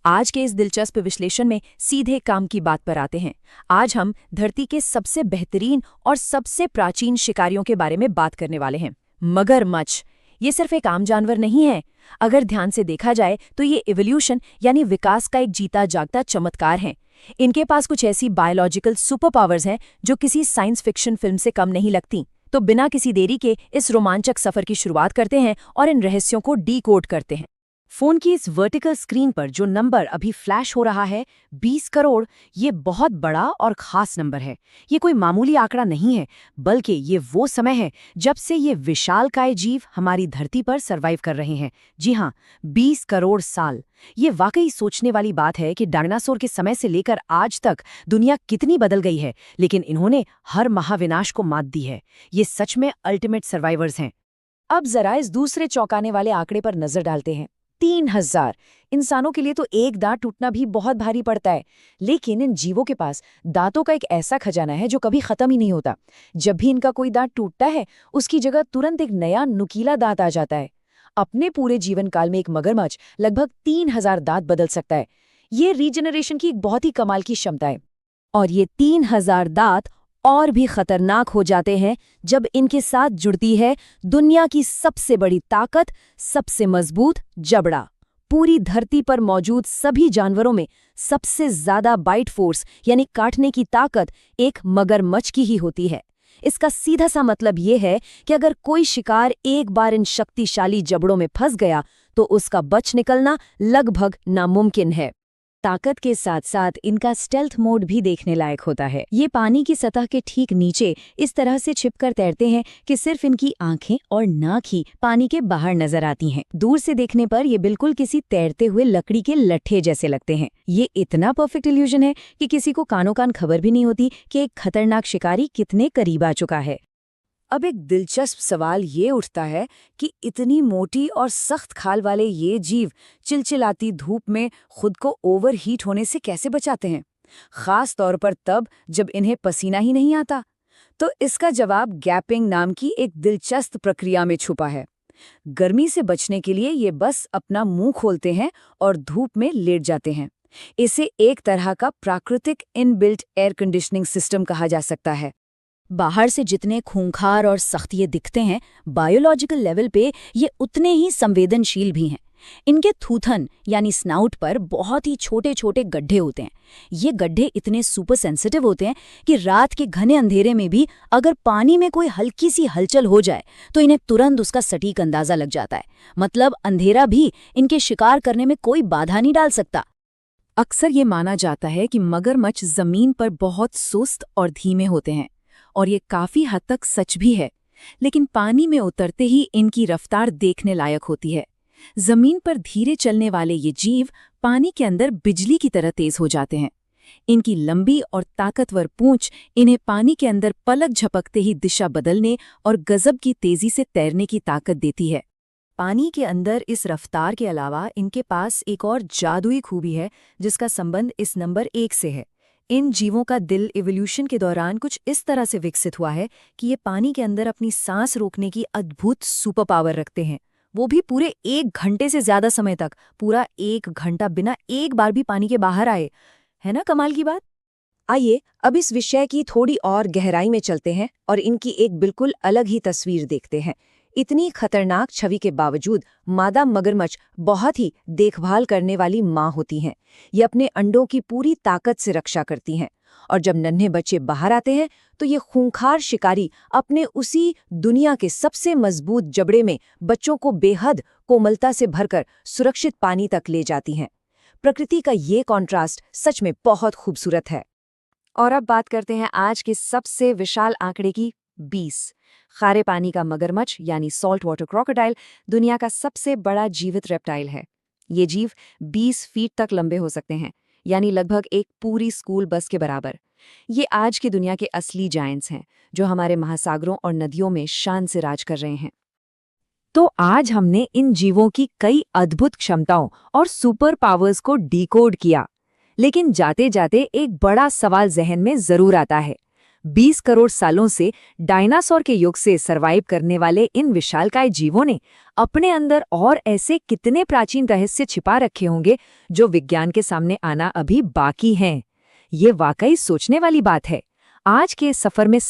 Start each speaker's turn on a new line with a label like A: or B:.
A: आज के इस दिलचस्प विश्लेषण में सीधे काम की बात पर आते हैं। आज हम धरती के सबसे बेहतरीन और सबसे प्राचीन शिकारियों के बारे में बात करने वाले हैं। मगरमच्छ ये सिर्फ एक आम जानवर नहीं है। अगर ध्यान से देखा जाए तो ये इवोल्यूशन यानी विकास का एक जीता जागता चमत्कार है। इनके पास कुछ ऐसी बायोलॉजिकल सुपर पावर्स हैं जो किसी साइंस फिक्शन फिल्म से कम नहीं लगती। तो बिना किसी देरी के इस रोमांचक सफर की शुरुआत करते हैं और इन रहस्यों को डीकोड करते हैं। फोन की इस वर्टिकल स्क्रीन पर जो नंबर अभी फ्लैश हो रहा है 20 करोड़, ये बहुत बड़ा और खास नंबर है। ये कोई मामूली आंकड़ा नहीं है, बल्कि ये वो समय है जब से ये विशालकाय जीव हमारी धरती पर सरवाइव कर रहे हैं। जी हाँ, 20 करोड़ साल। ये वाकई सोचने वाली बात है कि डायनासोर के समय से लेकर आज तक दुनिया कितनी बदल गई है, लेकिन इन्होंने हर महाविनाश को मात दी है। ये सच में अल्टीमेट सर्वाइवर्स हैं। अब जरा इस दूसरे चौंकाने वाले आंकड़े पर नजर डालते हैं। 3000। इंसानों के लिए तो एक दांत टूटना भी बहुत भारी पड़ता है, लेकिन इन जीवों के पास दांतों का एक ऐसा खजाना है जो कभी खत्म ही नहीं होता। जब भी इनका कोई दांत टूटता है, उसकी जगह तुरंत एक नया नुकीला दांत आ जाता है। अपने पूरे जीवन काल में एक मगरमच्छ लगभग 3000 दांत बदल सकता है। ये रीजनरेशन की एक बहुत ही कमाल की क्षमता है। और ये 3000 दांत और भी खतरनाक हो जाते हैं जब इनके साथ जुड़ती है दुनिया की सबसे बड़ी ताकत, सबसे मजबूत जबड़ा। पूरी धरती पर मौजूद सभी जानवरों में सबसे ज्यादा बाइट फोर्स यानी काटने की ताकत एक मगरमच्छ की ही होती है। इसका सीधा सा मतलब ये है कि अगर कोई शिकार एक बार इन शक्तिशाली जबड़ों में फंस गया तो उसका बच निकलना लगभग नामुमकिन है। ताकत के साथ साथ इनका स्टेल्थ मोड भी देखने लायक होता है। ये पानी की सतह के ठीक नीचे इस तरह से छिपकर तैरते हैं कि सिर्फ इनकी आंखें और नाक ही पानी के बाहर नजर आती हैं। दूर से देखने पर ये बिल्कुल किसी तैरते हुए लकड़ी के लट्ठे जैसे लगते हैं। ये इतना परफेक्ट इल्यूजन है कि किसी को कानो कान खबर भी नहीं होती कि एक खतरनाक शिकारी कितने करीब आ चुका है। अब एक दिलचस्प सवाल ये उठता है कि इतनी मोटी और सख्त खाल वाले ये जीव चिलचिलाती धूप में खुद को ओवरहीट होने से कैसे बचाते हैं, खास तौर पर तब जब इन्हें पसीना ही नहीं आता। तो इसका जवाब गैपिंग नाम की एक दिलचस्प प्रक्रिया में छुपा है। गर्मी से बचने के लिए ये बस अपना मुंह खोलते हैं और धूप में लेट जाते हैं। इसे एक तरह का प्राकृतिक इनबिल्ट एयर कंडीशनिंग सिस्टम कहा जा सकता है। बाहर से जितने खूंखार और सख्त ये दिखते हैं, बायोलॉजिकल लेवल पे ये उतने ही संवेदनशील भी हैं। इनके थूथन यानी स्नाउट पर बहुत ही छोटे छोटे गड्ढे होते हैं। ये गड्ढे इतने सुपर सेंसिटिव होते हैं कि रात के घने अंधेरे में भी अगर पानी में कोई हल्की सी हलचल हो जाए तो इन्हें तुरंत उसका सटीक अंदाजा लग जाता है। मतलब अंधेरा भी इनके शिकार करने में कोई बाधा नहीं डाल सकता। अक्सर ये माना जाता है कि मगरमच्छ जमीन पर बहुत सुस्त और धीमे होते हैं, और ये काफी हद तक सच भी है। लेकिन पानी में उतरते ही इनकी रफ्तार देखने लायक होती है। जमीन पर धीरे चलने वाले ये जीव पानी के अंदर बिजली की तरह तेज हो जाते हैं। इनकी लंबी और ताकतवर पूंछ इन्हें पानी के अंदर पलक झपकते ही दिशा बदलने और गजब की तेजी से तैरने की ताकत देती है। पानी के अंदर इस रफ्तार के अलावा इनके पास एक और जादुई खूबी है जिसका संबंध इस नंबर 1 से है। इन जीवों का दिल इवोल्यूशन के दौरान कुछ इस तरह से विकसित हुआ है कि ये पानी के अंदर अपनी सांस रोकने की अद्भुत सुपर पावर रखते हैं। वो भी पूरे 1 घंटे से ज्यादा समय तक, पूरा 1 घंटा बिना एक बार भी पानी के बाहर आए। है ना कमाल की बात। आइए अब इस विषय की थोड़ी और गहराई में चलते हैं और इनकी एक बिल्कुल अलग ही तस्वीर देखते हैं। इतनी खतरनाक छवि के बावजूद मादा मगरमच्छ बहुत ही देखभाल करने वाली माँ होती हैं। ये अपने अंडों की पूरी ताकत से रक्षा करती हैं, और जब नन्हे बच्चे बाहर आते हैं तो ये खूंखार शिकारी अपने उसी दुनिया के सबसे मजबूत जबड़े में बच्चों को बेहद कोमलता से भरकर सुरक्षित पानी तक ले जाती हैं। प्रकृति का ये कॉन्ट्रास्ट सच में बहुत खूबसूरत है। और अब बात करते हैं आज के सबसे विशाल आंकड़े की, 20। खारे पानी का मगरमच्छ यानी सॉल्ट वाटर क्रोकोडाइल दुनिया का सबसे बड़ा जीवित रेप्टाइल है। ये जीव 20 फीट तक लंबे हो सकते हैं, यानी लगभग एक पूरी स्कूल बस के बराबर। ये आज की दुनिया के असली जायंट्स हैं जो हमारे महासागरों और नदियों में शान से राज कर रहे हैं। तो आज हमने इन जीवों की कई अद्भुत क्षमताओं और सुपर पावर्स को डीकोड किया, लेकिन जाते जाते एक बड़ा सवाल जहन में जरूर आता है। 20 करोड़ सालों से डायनासोर के युग से सरवाइव करने वाले इन विशालकाय जीवों ने अपने अंदर और ऐसे कितने प्राचीन रहस्य छिपा रखे होंगे जो विज्ञान के सामने आना अभी बाकी हैं। ये वाकई सोचने वाली बात है। आज के इस सफर में